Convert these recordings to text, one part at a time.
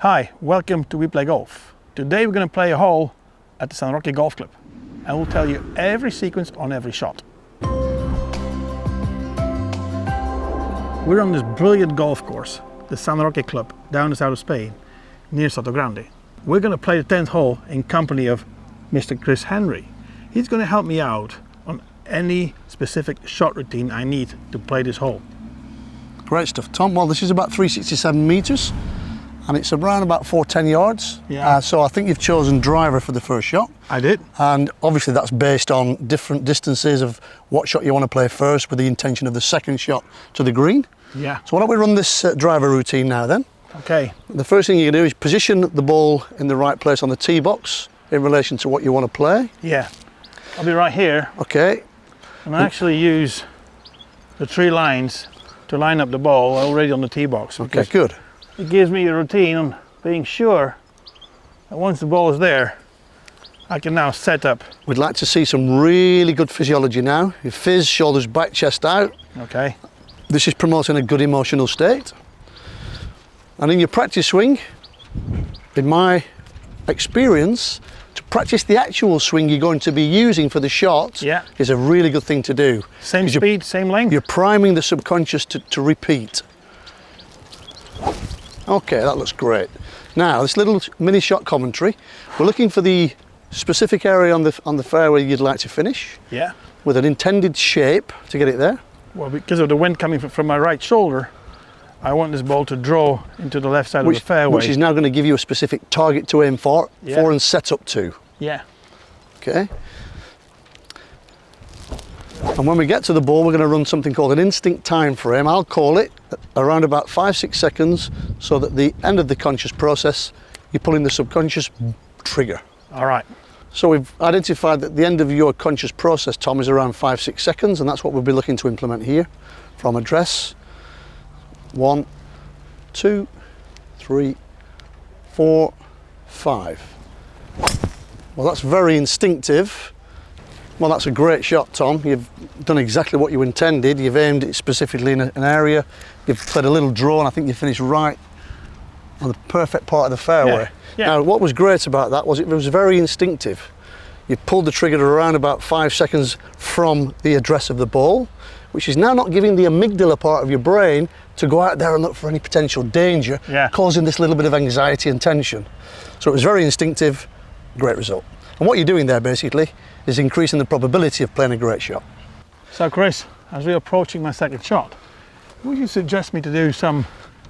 Hi, welcome to We Play Golf. Today we're going to play a hole at the San Roque Golf Club and we'll tell you every sequence on every shot. We're on this brilliant golf course, the San Roque Club, down the south of Spain, near Sotogrande. We're going to play the 10th hole in company of Mr. Chris Henry. He's going to help me out on any specific shot routine I need to play this hole. Great stuff, Tom. Well, this is about 367 metres and it's around about 410 yards. Yeah. So I think you've chosen driver for the first shot. I did. And obviously that's based on different distances of what shot you want to play first with the intention of the second shot to the green. Yeah. So why don't we run this driver routine now then? Okay. The first thing you can do is position the ball in the right place on the tee box in relation to what you want to play. Yeah. I'll be right here. Okay. And I actually use the 3 lines to line up the ball already on the tee box. Okay, good. It gives me a routine on being sure that once the ball is there, I can now set up. We'd like to see some really good physiology now. Your fizz, shoulders back, chest out. Okay. This is promoting a good emotional state. And in your practice swing, in my experience, to practice the actual swing you're going to be using for the shot is a really good thing to do. Same speed, same length? You're priming the subconscious to repeat. Okay, that looks great. Now, this little mini shot commentary, we're looking for the specific area on the fairway you'd like to finish. Yeah. With an intended shape to get it there. Well, because of the wind coming from my right shoulder, I want this ball to draw into the left side of the fairway. Which is now going to give you a specific target to aim for and set up to. Yeah. Okay. And when we get to the ball, we're going to run something called an instinct time frame. I'll call it around about 5-6 seconds, so that the end of the conscious process, you're pulling the subconscious trigger. All right. So we've identified that the end of your conscious process, Tom, is around 5-6 seconds, and that's what we'll be looking to implement here from address. 1, 2, 3, 4, 5. Well, that's very instinctive. Well, that's a great shot, Tom. You've done exactly what you intended. You've aimed it specifically in an area. You've played a little draw, and I think you finished right on the perfect part of the fairway. Yeah. Now, what was great about that was it was very instinctive. You pulled the trigger around about 5 seconds from the address of the ball, which is now not giving the amygdala part of your brain to go out there and look for any potential danger, causing this little bit of anxiety and tension. So it was very instinctive, great result. And what you're doing there basically is increasing the probability of playing a great shot. So Chris, as we're approaching my second shot, would you suggest me to do some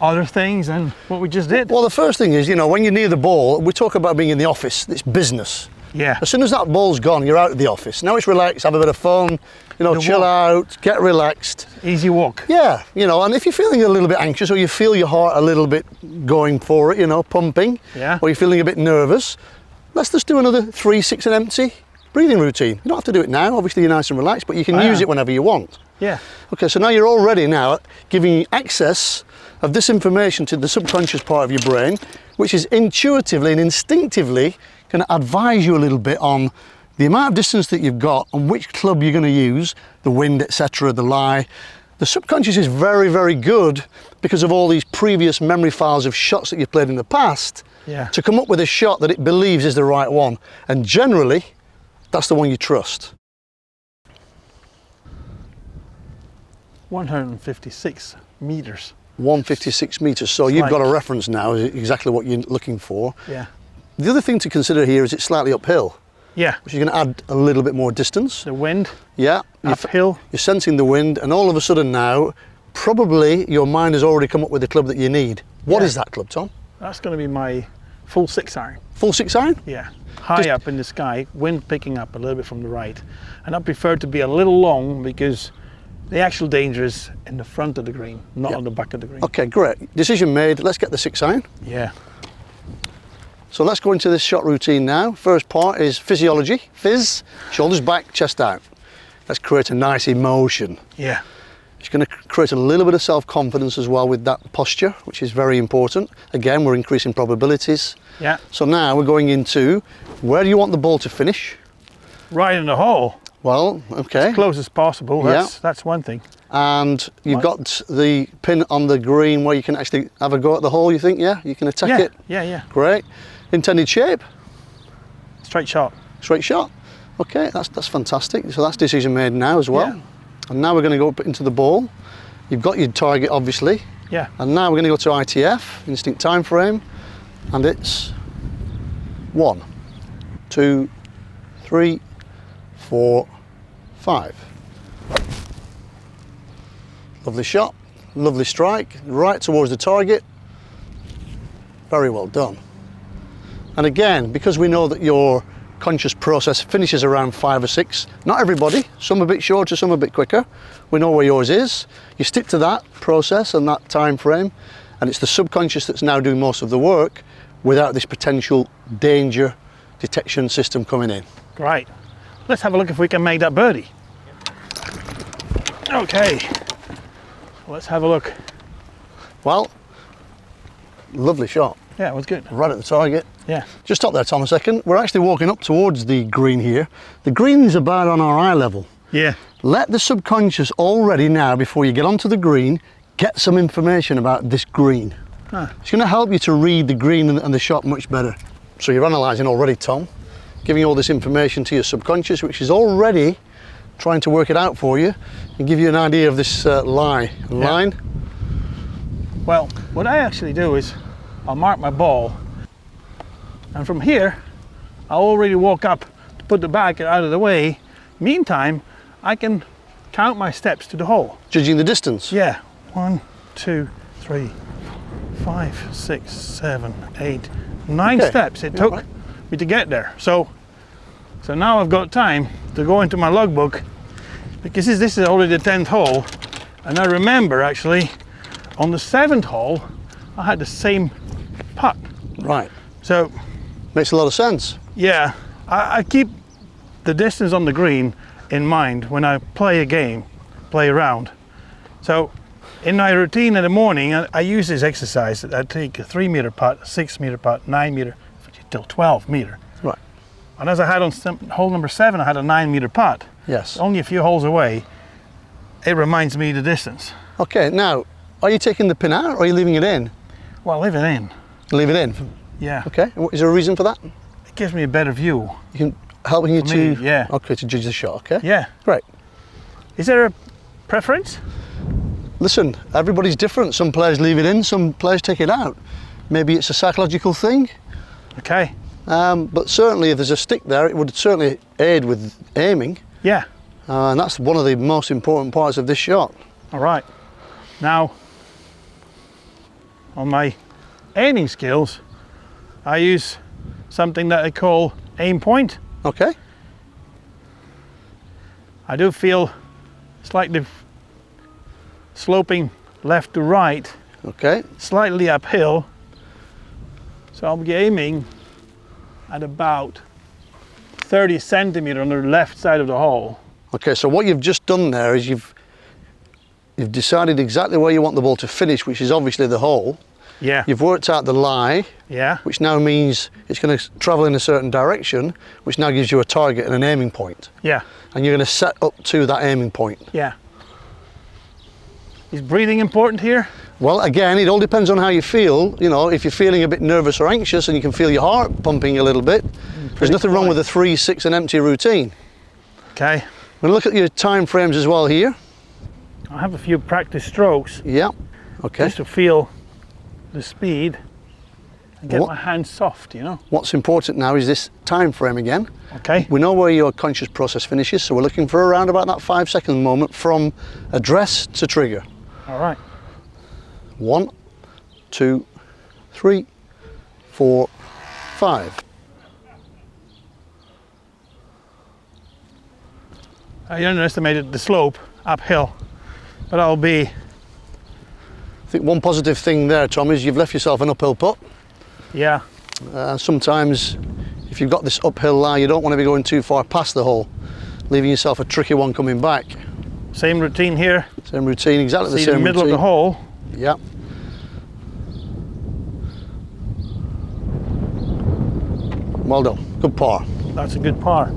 other things than what we just did? Well, the first thing is, you know, when you're near the ball, we talk about being in the office, it's business. Yeah. As soon as that ball's gone, you're out of the office. Now it's relax, have a bit of fun, you know, chill out, get relaxed. Easy walk. Yeah, you know, and if you're feeling a little bit anxious or you feel your heart a little bit going for it, you know, pumping, or you're feeling a bit nervous, let's just do another 3, 6 and empty breathing routine. You don't have to do it now, obviously you're nice and relaxed, but you can use it whenever you want. Yeah. Okay, so now you're already now giving access of this information to the subconscious part of your brain, which is intuitively and instinctively going to advise you a little bit on the amount of distance that you've got and which club you're going to use, the wind, etc., the lie. The subconscious is very, very good because of all these previous memory files of shots that you've played in the past to come up with a shot that it believes is the right one. And generally, that's the one you trust. 156 meters. 156 meters, so you've got a reference now, is exactly what you're looking for. Yeah. The other thing to consider here is it's slightly uphill. Yeah. Which is going to add a little bit more distance. The wind. Yeah. Uphill. You're sensing the wind, and all of a sudden now, probably your mind has already come up with the club that you need. What is that club, Tom? That's going to be my full 6-iron. Full 6-iron? Yeah. High up in the sky, wind picking up a little bit from the right. And I prefer to be a little long because the actual danger is in the front of the green, not on the back of the green. Okay, great. Decision made. Let's get the 6-iron. Yeah. So let's go into this shot routine now. First part is physiology. Fizz, shoulders back, chest out. Let's create a nice emotion. Yeah. It's going to create a little bit of self-confidence as well with that posture, which is very important. Again, we're increasing probabilities. Yeah. So now we're going into, where do you want the ball to finish? Right in the hole. Well, okay. As close as possible, that's one thing. And you've got the pin on the green where you can actually have a go at the hole, you think, yeah? You can attack it? Yeah. Great. Intended shape? Straight shot. Straight shot. Okay, that's fantastic. So that's decision made now as well. Yeah. And now we're going to go up into the ball. You've got your target, obviously. Yeah. And now we're going to go to ITF, instinct time frame, and it's 1, 2, 3, 4, 5. Lovely shot, lovely strike, right towards the target. Very well done. And again, because we know that your conscious process finishes around 5 or 6, not everybody, some a bit shorter, some a bit quicker. We know where yours is. You stick to that process and that time frame, and it's the subconscious that's now doing most of the work without this potential danger detection system coming in. Right. Let's have a look if we can make that birdie. Okay. Let's have a look. Well, lovely shot. Yeah, it was good. Right at the target. Yeah. Just stop there, Tom, a second. We're actually walking up towards the green here. The green is about on our eye level. Yeah. Let the subconscious already now, before you get onto the green, get some information about this green. It's going to help you to read the green and the shot much better. So you're analysing already, Tom, giving all this information to your subconscious, which is already trying to work it out for you and give you an idea of this line. Well, what I actually do is I'll mark my ball, and from here I'll already walk up to put the bag out of the way. Meantime, I can count my steps to the hole. Judging the distance? Yeah. 1, 2, 3, 5, 6, 7, 8, 9 steps it took me to get there. So now I've got time to go into my logbook, because this is already the 10th hole, and I remember actually on the 7th hole I had the same putt. Right. So makes a lot of sense. Yeah, I keep the distance on the green in mind when I play a game, play around. So in my routine in the morning, I use this exercise. I take a 3 meter putt, a 6 meter putt, 9 meter, till 12 meter. Right. And as I had on hole number 7, I had a 9 meter putt. Yes. Only a few holes away. It reminds me the distance. Okay, now, are you taking the pin out or are you leaving it in? Well, leave it in. Leave it in? Yeah. Okay, is there a reason for that? It gives me a better view. You can helping you to yeah. Okay, to judge the shot, okay? Yeah. Great. Is there a preference? Listen, everybody's different. Some players leave it in, some players take it out. Maybe it's a psychological thing. Okay. But certainly if there's a stick there, it would certainly aid with aiming. Yeah. And that's one of the most important parts of this shot. All right. Now, on my aiming skills, I use something that I call aim point. Okay. I do feel slightly sloping left to right, Okay. slightly uphill. So I'll be aiming at about 30 centimeters on the left side of the hole. Okay, so what you've just done there is you've decided exactly where you want the ball to finish, which is obviously the hole. Yeah. You've worked out the lie, Yeah. which now means it's going to travel in a certain direction, which now gives you a target and an aiming point. Yeah. And you're going to set up to that aiming point. Yeah. Is breathing important here? Well, again, it all depends on how you feel. You know, if you're feeling a bit nervous or anxious and you can feel your heart pumping a little bit, there's nothing wrong with a 3, 6 and empty routine. Okay. We'll look at your time frames as well here. I have a few practice strokes Yeah. Okay. just to feel the speed and get What- my hands soft, you know. What's important now is this time frame again. Okay. We know where your conscious process finishes, so we're looking for around about that 5-second moment from address to trigger. All right. 1, 2, 3, 4, 5. I underestimated the slope uphill, but I'll be. I think one positive thing there, Tom, is you've left yourself an uphill putt. Yeah. Sometimes if you've got this uphill lie, you don't want to be going too far past the hole, leaving yourself a tricky one coming back. Same routine here. Same routine, exactly the See same the middle routine. of the hole. Yeah. Well done. Good par. That's a good par.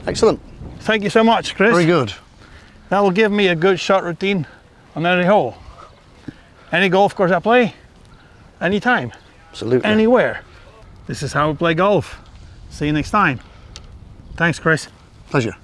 Excellent. Thank you so much, Chris. Very good. That will give me a good shot routine on every hole. Any golf course I play, anytime, Absolutely. anywhere. This is how we play golf. See you next time. Thanks, Chris. Pleasure.